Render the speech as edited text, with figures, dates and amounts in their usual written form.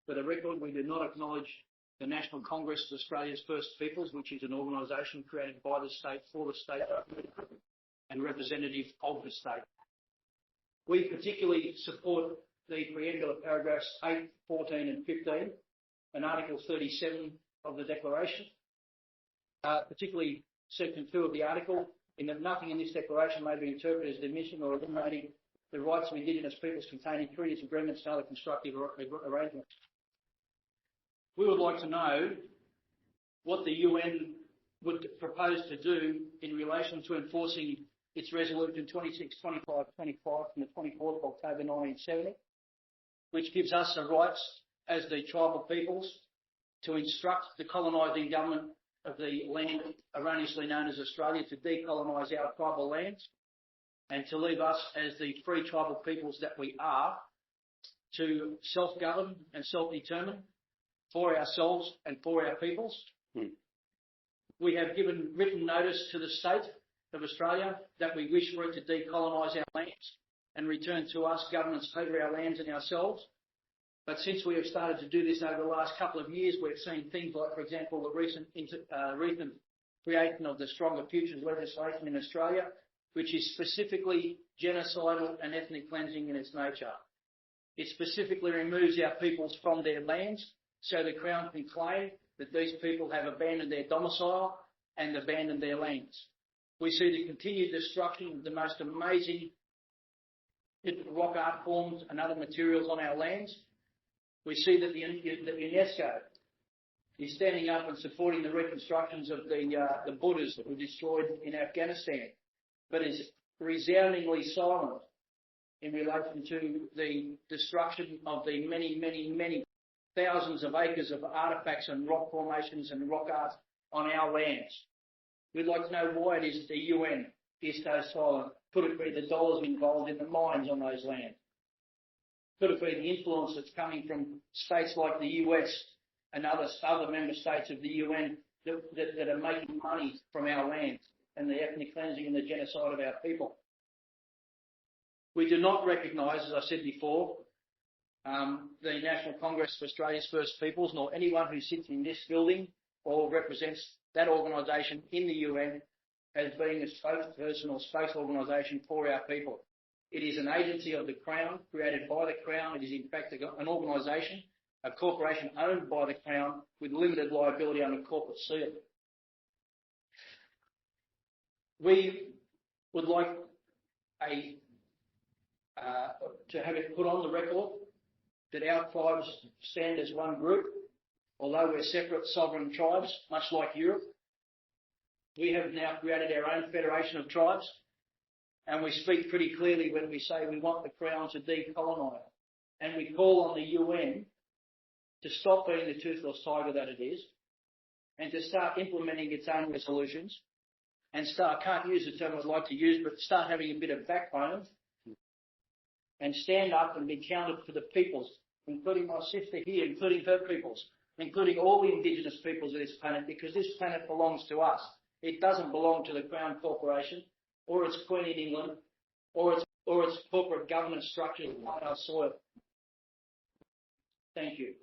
For the record, we do not acknowledge the National Congress of Australia's First Peoples, which is an organisation created by the state for the state and representative of the state. We particularly support the preamble of paragraphs 8, 14 and 15 and Article 37 of the Declaration, particularly Section 2 of the article, in that nothing in this declaration may be interpreted as diminishing or eliminating the rights of Indigenous peoples contained in treaties, agreements and other constructive arrangements. We would like to know what the UN would propose to do in relation to enforcing its resolution 2625-25 from the 24th of October 1970, which gives us the rights as the tribal peoples to instruct the colonising government of the land erroneously known as Australia to decolonise our tribal lands and to leave us as the free tribal peoples that we are to self-govern and self-determine for ourselves and for our peoples. We have given written notice to the state of Australia that we wish for it to decolonise our lands and return to us governments over our lands and ourselves. But since we have started to do this over the last couple of years, we've seen things like, for example, the recent creation of the Stronger Futures legislation in Australia, which is specifically genocidal and ethnic cleansing in its nature. It specifically removes our peoples from their lands so the Crown can claim that these people have abandoned their domicile and abandoned their lands. We see the continued destruction of the most amazing rock art forms and other materials on our lands. We see that the UNESCO is standing up and supporting the reconstructions of the Buddhas that were destroyed in Afghanistan, but is resoundingly silent in relation to the destruction of the many thousands of acres of artefacts and rock formations and rock art on our lands. We'd like to know why it is the UN is so silent. Could it be the dollars involved in the mines on those lands? Could it be the influence that's coming from states like the US and other member states of the UN that are making money from our lands and the ethnic cleansing and the genocide of our people? We do not recognise, as I said before, the National Congress of Australia's First Peoples, nor anyone who sits in this building or represents that organisation in the UN as being a spokesperson or spokes-organisation for our people. It is an agency of the Crown, created by the Crown. It is in fact an organisation, a corporation owned by the Crown with limited liability under corporate seal. We would like to have it put on the record that our tribes stand as one group, although we're separate sovereign tribes, much like Europe. We have now created our own federation of tribes, and we speak pretty clearly when we say we want the Crown to decolonise. And we call on the UN to stop being the toothless tiger that it is, and to start implementing its own resolutions, and I can't use the term I'd like to use, but start having a bit of backbone, and stand up and be counted for the peoples, including my sister here, including her peoples, including all the Indigenous peoples of this planet, because this planet belongs to us. It doesn't belong to the Crown Corporation, or its Queen in England, or its corporate governance structures on our soil. Thank you.